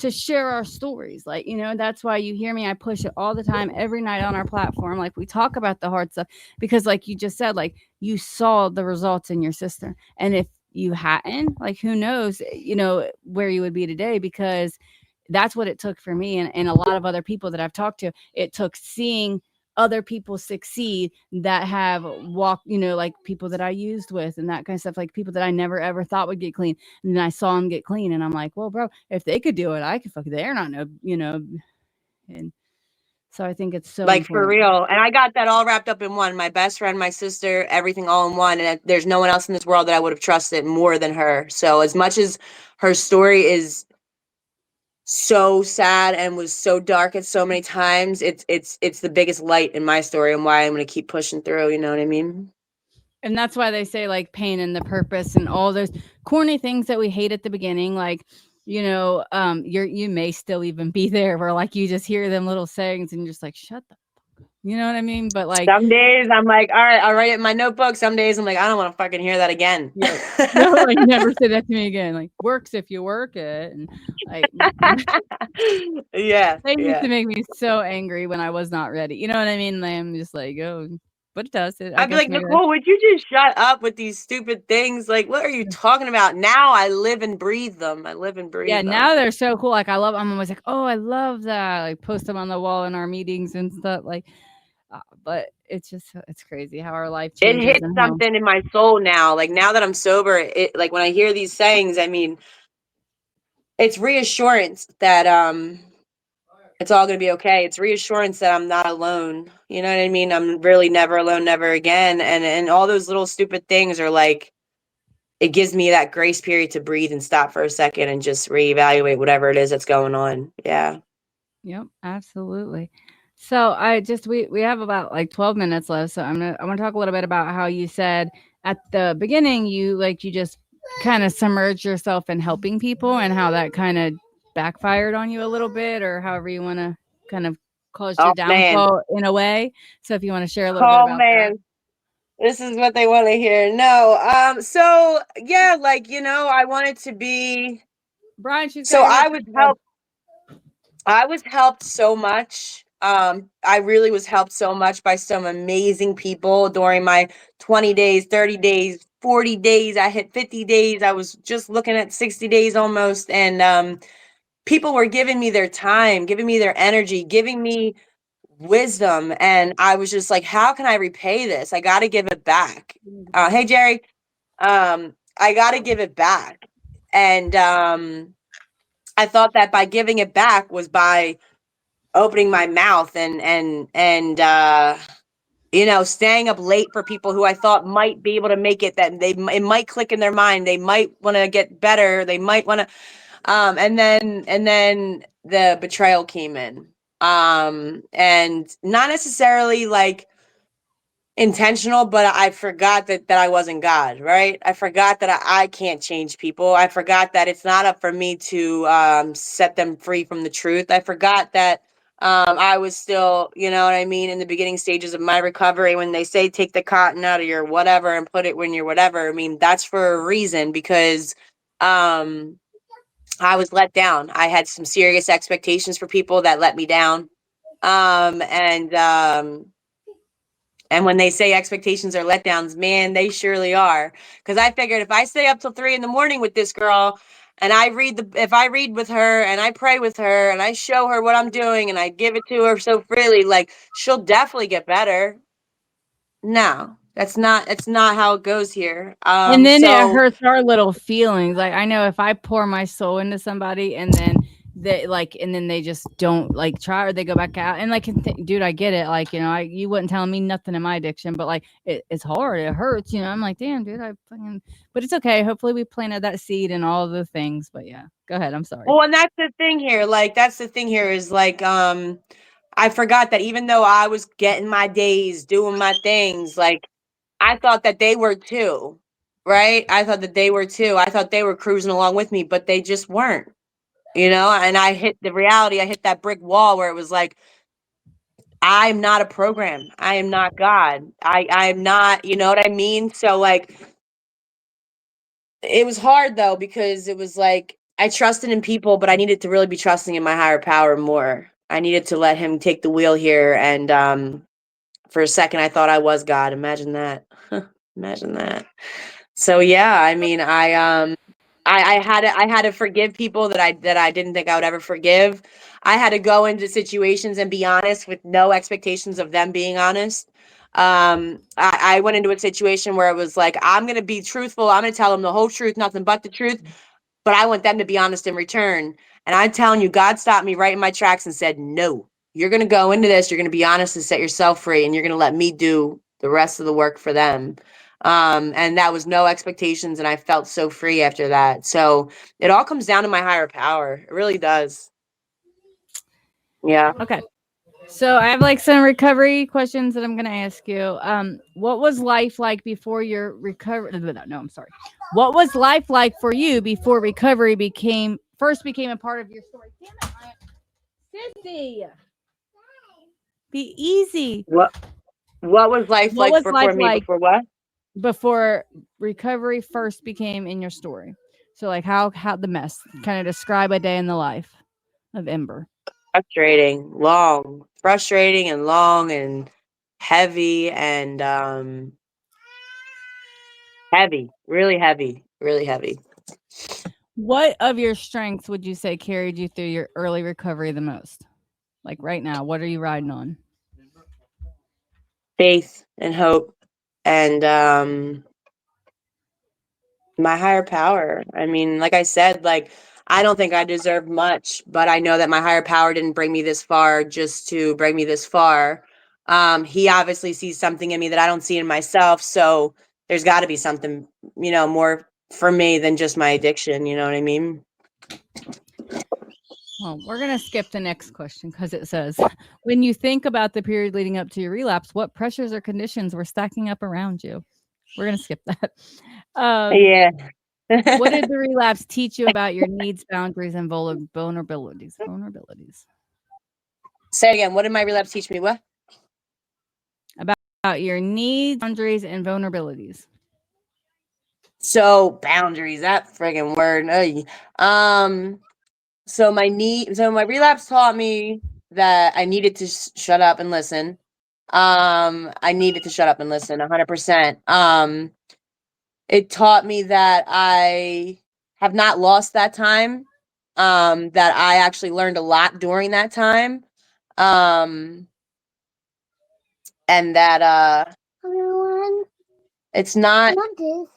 share our stories. Like, that's why you hear me, I push it all the time, every night on our platform. Like, we talk about the hard stuff because, like you just said, like, you saw the results in your sister, and if you hadn't, like, who knows, where you would be today, because that's what it took for me, and a lot of other people that I've talked to. It took seeing other people succeed that have walked, like people that I used with and that kind of stuff, like people that I never ever thought would get clean. And then I saw them get clean, and I'm like, well, bro, if they could do it, I could. They're not and so I think it's so like important. For real. And I got that all wrapped up in one. My best friend, my sister, everything all in one. And there's no one else in this world that I would have trusted more than her. So as much as her story is so sad and was so dark at so many times, it's the biggest light in my story, and why I'm going to keep pushing through. You know what I mean? And that's why they say, like, pain and the purpose and all those corny things that we hate at the beginning, like, you may still even be there where, like, you just hear them little sayings and you're just like, shut the fuck up. You know what I mean? But, like, some days I'm like, all right, I'll write it in my notebook. Some days I'm like, I don't want to fucking hear that again. Yeah. No, like, never say that to me again. Like, works if you work it. And, like, yeah. they used to make me so angry when I was not ready. You know what I mean? I'm just like, oh, but it does. I I'd be guess like, Nicole, would you just shut up with these stupid things? Like, what are you talking about? Now I live and breathe them. Yeah, now they're so cool. Like, I'm always like, oh, I love that. Like, post them on the wall in our meetings and stuff. Like, but it's crazy how our life It changes. hits something in my soul now. Like, now that I'm sober, it, like, when I hear these sayings, I mean, it's reassurance that it's all going to be okay. It's reassurance that I'm not alone. You know what I mean? I'm really never alone, never again. And all those little stupid things are like, it gives me that grace period to breathe and stop for a second and just reevaluate whatever it is that's going on. Yeah. Yep, absolutely. So we have about like 12 minutes left. So I want to talk a little bit about how you said at the beginning you just kind of submerged yourself in helping people, and how that kind of backfired on you a little bit, or however you want to kind of caused your downfall in a way. So if you want to share a little bit about that. This is what they want to hear. No. So yeah, like, I wanted to be Brian, so I was helped so much. I really was helped so much by some amazing people during my 20 days, 30 days, 40 days. I hit 50 days. I was just looking at 60 days almost. And people were giving me their time, giving me their energy, giving me wisdom. And I was just like, how can I repay this? I got to give it back. Hey, Jerry. I got to give it back. And I thought that by giving it back was by opening my mouth and staying up late for people who I thought might be able to make it, that it might click in their mind, they might want to get better, they might want to and then the betrayal came in, and not necessarily like intentional, but I forgot that I wasn't God, right? I forgot that I can't change people. I forgot that it's not up for me to set them free from the truth. I forgot that I was still, you know what I mean, in the beginning stages of my recovery. When they say take the cotton out of your whatever and put it when you're whatever, I mean, that's for a reason, because I was let down. I had some serious expectations for people that let me down. And when they say expectations are letdowns, man, they surely are. Because I figured if I stay up till 3 a.m. with this girl, and if I read with her and I pray with her and I show her what I'm doing and I give it to her so freely, like, she'll definitely get better. No, that's not how it goes here. And then it So hurts our little feelings. Like, I know if I pour my soul into somebody and then and then they just don't like try, or they go back out and like, dude, I get it. Like, you wasn't telling me nothing in my addiction, but like, it's hard. It hurts. I'm like, damn, dude, but it's okay. Hopefully we planted that seed and all the things, but yeah, go ahead. I'm sorry. well, and that's the thing here. Like, that's the thing here is like, I forgot that even though I was getting my days, doing my things, like, I thought that they were too, right? I thought that they were too. I thought they were cruising along with me, but they just weren't, And I hit the reality. I hit that brick wall where it was like, I'm not a program. I am not God. I'm not, you know what I mean? So like, it was hard though, because it was like I trusted in people, but I needed to really be trusting in my higher power more. I needed to let him take the wheel here. And for a second, I thought I was God. Imagine that. Imagine that. So yeah, I mean, I had to forgive people that I didn't think I would ever forgive. I had to go into situations and be honest with no expectations of them being honest. I went into a situation where it was like, I'm gonna be truthful. I'm gonna tell them the whole truth, nothing but the truth, but I want them to be honest in return. And I'm telling you, God stopped me right in my tracks and said, no, you're going to go into this. You're going to be honest and set yourself free. And you're going to let me do the rest of the work for them. And that was no expectations. And I felt so free after that. So it all comes down to my higher power. It really does. Yeah. Okay. So I have like some recovery questions that I'm going to ask you. What was life like before your recovery? No, I'm sorry. What was life like for you before recovery became a part of your story? Damn it, Sissy. Be easy. What was life What like was before life me? like Before what? before recovery first became in your story? So like how the mess, kind of describe a day in the life of Ember. Frustrating and long and heavy and heavy, really heavy. What of your strengths would you say carried you through your early recovery the most? Like right now, what are you riding on? Faith and hope and my higher power. I mean, like I said, like, I don't think I deserve much, but I know that my higher power didn't bring me this far just to bring me this far. He obviously sees something in me that I don't see in myself, so there's got to be something, more for me than just my addiction, you know what I mean? Well, we're going to skip the next question because it says, when you think about the period leading up to your relapse, what pressures or conditions were stacking up around you? We're going to skip that. Yeah. What did the relapse teach you about your needs, boundaries, and vulnerabilities? Say again, what did my relapse teach me? What? About your needs, boundaries, and vulnerabilities. So boundaries, that friggin' word. So my relapse taught me that I needed to shut up and listen. I needed to shut up and listen 100%. It taught me that I have not lost that time. That I actually learned a lot during that time. Um, and that it's not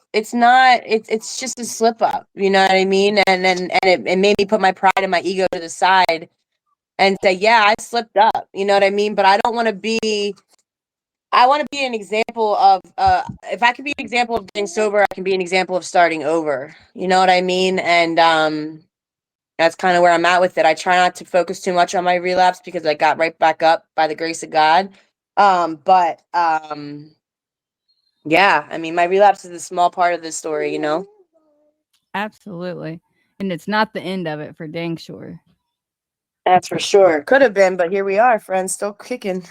it's just a slip up, you know what I mean? And it made me put my pride and my ego to the side and say, yeah, I slipped up, you know what I mean? But I want to be an example of if I can be an example of getting sober, I can be an example of starting over, you know what I mean? And that's kind of where I'm at with it. I try not to focus too much on my relapse because I got right back up by the grace of God. But yeah, I mean, my relapse is a small part of this story, you know? Absolutely. And it's not the end of it for dang sure. That's for sure. Could have been, but here we are, friends, still kicking.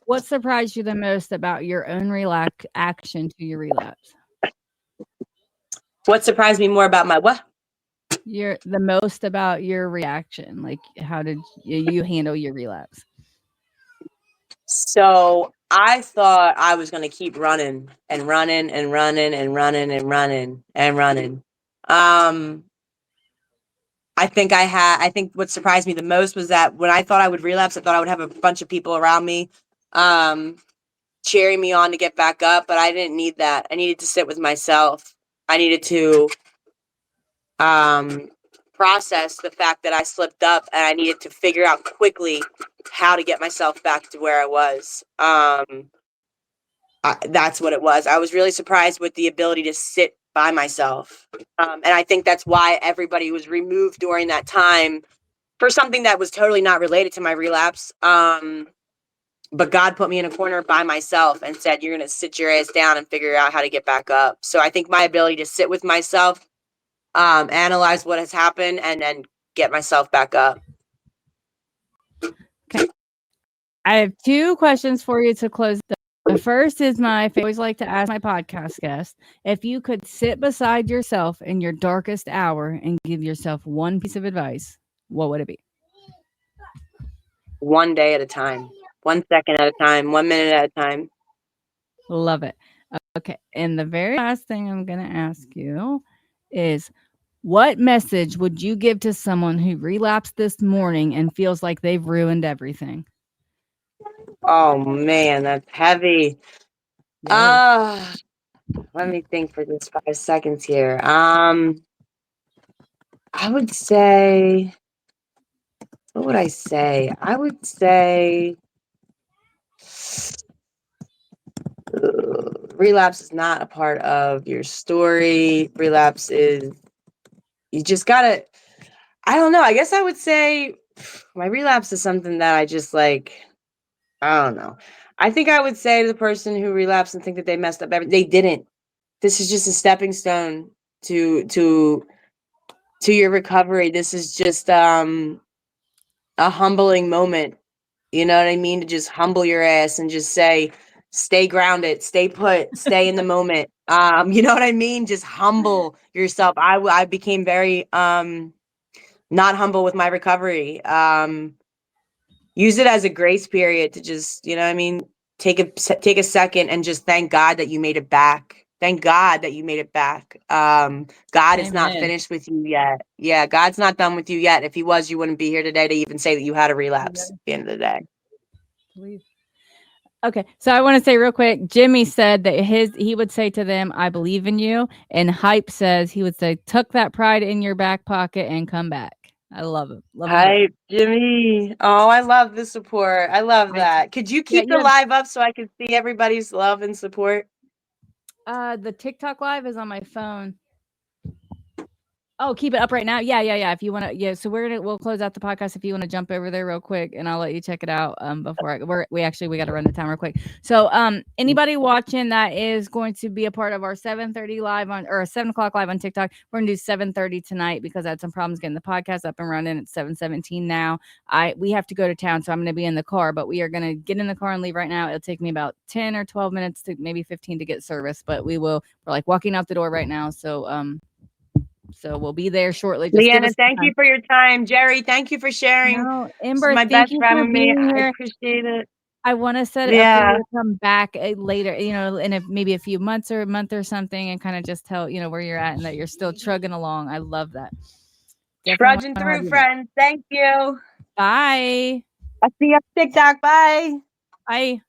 What surprised you the most about your own action to your relapse? What surprised me more about my what? The most about your reaction. Like, how did you handle your relapse? So I thought I was going to keep running and running and running and running and running and running. I think what surprised me the most was that when I thought I would relapse, I thought I would have a bunch of people around me, cheering me on to get back up, but I didn't need that. I needed to sit with myself. I needed to, process the fact that I slipped up, and I needed to figure out quickly how to get myself back to where I was. That's what it was. I was really surprised with the ability to sit by myself. And I think that's why everybody was removed during that time for something that was totally not related to my relapse. But God put me in a corner by myself and said, you're going to sit your ass down and figure out how to get back up. So I think my ability to sit with myself, analyze what has happened, and then get myself back up. Okay. I have 2 questions for you to close. The first is I always like to ask my podcast guests, if you could sit beside yourself in your darkest hour and give yourself one piece of advice, what would it be? One day at a time, 1 second at a time, 1 minute at a time. Love it. Okay. And the very last thing I'm going to ask you is, what message would you give to someone who relapsed this morning and feels like they've ruined everything? Oh man, that's heavy. Let me think for just 5 seconds here. I would say, what would I say? I would say, relapse is not a part of your story. Relapse is, you just gotta, I don't know. I guess I would say my relapse is something that I just like, I don't know. I think I would say to the person who relapsed and think that they messed up they didn't. This is just a stepping stone to your recovery. This is just a humbling moment. You know what I mean? To just humble your ass and just say, stay grounded, stay put, stay in the moment. You know what I mean? Just humble yourself. I became very not humble with my recovery. Use it as a grace period to just, you know what I mean, take a second and just thank God that you made it back. Thank God that you made it back. God is not finished with you yet. Yeah, God's not done with you yet. If he was, you wouldn't be here today to even say that you had a relapse at the end of the day. Okay, so I want to say real quick, Jimmy said that he would say to them, I believe in you. And Hype says he would say, tuck that pride in your back pocket and come back. I love it. Hi, Jimmy. Oh, I love the support. I love that. Could you keep the live up so I can see everybody's love and support? The TikTok live is on my phone. Oh, keep it up right now. Yeah. If you want to, So we'll close out the podcast. If you want to jump over there real quick, and I'll let you check it out. Before we got to run the time real quick. So, anybody watching that is going to be a part of our 7:30 live or 7 o'clock live on TikTok. We're gonna do 7:30 tonight because I had some problems getting the podcast up and running. It's 7:17 now. We have to go to town, so I'm gonna be in the car. But we are gonna get in the car and leave right now. It'll take me about 10 or 12 minutes to maybe 15 to get service, but we're like walking out the door right now. So we'll be there shortly. Leanna, thank you for your time. Jerry, thank you for sharing. No, Ember, my best friend with me. Here. I appreciate it. I want to set it up for you to come back later, in maybe a few months or a month or something, and kind of just tell, where you're at and that you're still trugging along. I love that. Trudging through, friends. Thank you. Bye. I'll see you on TikTok. Bye. Bye.